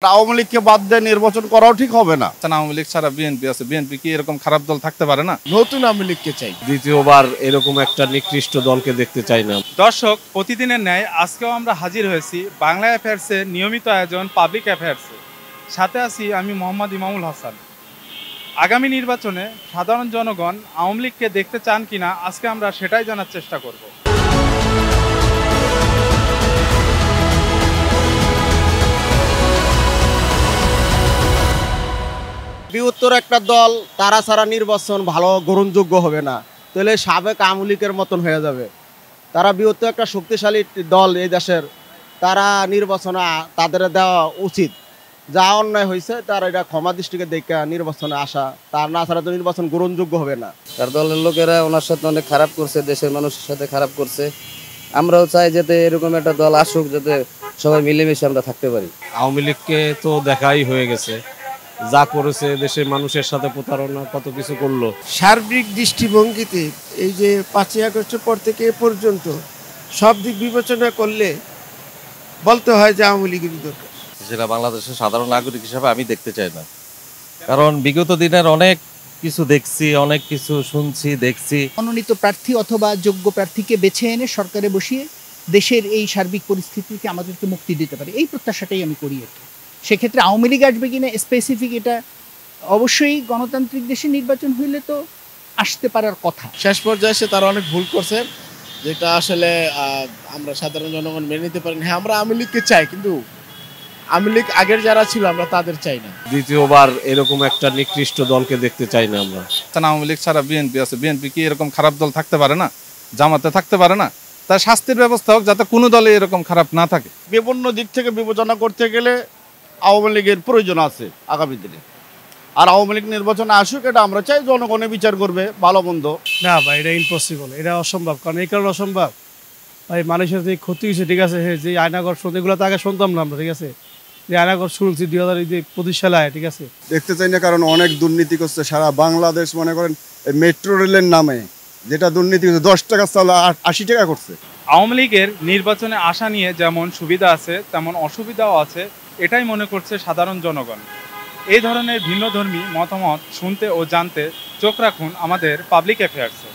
আওয়ামী লীগকে বাদ দিয়ে নির্বাচন করাও ঠিক হবে না। আওয়ামী লীগ ছাড়া বিএনপি আছে, বিএনপি কি এরকম খারাপ দল থাকতে পারে না? নতুন আওয়ামী লীগকে চাই, দ্বিতীয়বার এরকম একটা নিকৃষ্ট দলকে দেখতে চাই না। দর্শক, প্রতিদিনের ন্যায় আজকেও আমরা হাজির হয়েছি বাংলা অ্যাফেয়ার্সের নিয়মিত আয়োজন পাবলিক অ্যাফেয়ার্সে। সাথে আছি আমি মোহাম্মদ ইমামুল হাসান। আগামী নির্বাচনে সাধারণ জনগণ আওয়ামী লীগকে দেখতে চান কিনা আজকে আমরা সেটাই জানার চেষ্টা করব। বৃহত্তর একটা দল, তারা ছাড়া নির্বাচন ভালো গ্রহণযোগ্য হবে না, তাহলে সাবেক আওয়ামী লীগের মতন হয়ে যাবে। তারা বৃহত্তর একটা শক্তিশালী দল এই দেশের, তারা নির্বাচনে তাদের দেওয়া উচিত। যা অন্যায় হয়েছে তার এটা ক্ষমা দৃষ্টিকে দেখে নির্বাচনে আসা, তার না ছাড়া তো নির্বাচন গ্রহণযোগ্য হবে না। তার দলের লোকেরা ওনার সাথে অনেক খারাপ করছে, দেশের মানুষের সাথে খারাপ করছে। আমরাও চাই যাতে এরকম একটা দল আসুক, যাতে সবাই মিলেমিশে আমরা থাকতে পারি। আওয়ামী লীগকে তো দেখাই হয়ে গেছে, যা করেছে দেশের মানুষের সাথে প্রতারণা, কত কিছু করলো। সার্বিক দৃষ্টিভঙ্গিতে এই যে 5ই আগস্টের পর থেকে এ পর্যন্ত সব দিক বিবেচনা করলে বলতে হয় যে আওয়ামী লীগের দরকার। সেটা বাংলাদেশের সাধারণ নাগরিক হিসাবে আমি দেখতে চাই না, কারণ বিগত দিনের অনেক কিছু দেখছি, অনেক কিছু শুনছি, দেখছি। মনোনীত প্রার্থী অথবা যোগ্য প্রার্থীকে বেছে এনে সরকারে বসিয়ে দেশের এই সার্বিক পরিস্থিতি থেকে আমাদেরকে মুক্তি দিতে পারে, এই প্রত্যাশাটাই আমি করি। সেক্ষেত্রে আওয়ামী লীগ আসবে কিনা স্পেসিফিক এটা অবশ্যই গণতান্ত্রিক দেশে নির্বাচন হইলে তো আসতে পারার কথা। শেষ পর্যায়ে এসে তারা অনেক ভুল করছে, যেটা আসলে আমরা সাধারণ জনগণ মেনে নিতে পারি না। হ্যাঁ, আমরা আওয়ামী লীগকে চাই, কিন্তু আওয়ামী লীগ আগের যারা ছিল আমরা তাদের চাই না। দ্বিতীয়বার এরকম একটা নিকৃষ্ট দলকে দেখতে চাই না আমরা। আওয়ামী লীগ ছাড়া বিএনপি আছে, বিএনপি কি এরকম খারাপ দল থাকতে পারে না? জামাতে থাকতে পারে না? তার শাস্তির ব্যবস্থা হোক, যাতে কোনো দলে এরকম খারাপ না থাকে। বিভিন্ন দিক থেকে বিবেচনা করতে গেলে আওয়ামী লীগের প্রয়োজন আছে আগামী দিনে। আর আওয়ামী লীগ নির্বাচনে আসুক, এটা আমরা চাই, জনগণে বিচার করবে ভালো মন্দ। না ভাই, এটা ইম্পসিবল, এটা অসম্ভব। কারণ এই কারণে অসম্ভব ভাই, মানুষের যে ক্ষতি হয়েছে, ঠিক আছে, যে আয়নাঘর শুনতে, এগুলো তো আগে শুনতাম না আমরা, ঠিক আছে। যে আয়নাঘর শুনছি 2025 সালে, ঠিক আছে। দেখতে চাই না, কারণ অনেক দুর্নীতি করছে সারা বাংলাদেশ। মনে করেন মেট্রো রেলের নামে যেটা দুর্নীতি করছে, 10 টাকা চাল 80 টাকা করছে। আওয়ামী লীগের নির্বাচনে আসা নিয়ে যেমন সুবিধা আছে তেমন অসুবিধাও আছে, এটাই মনে করছে সাধারণ জনগণ। এই ধরনের ভিন্নধর্মী মতামত শুনতে ও জানতে চোখ রাখুন আমাদের পাবলিক অ্যাফেয়ার্সে।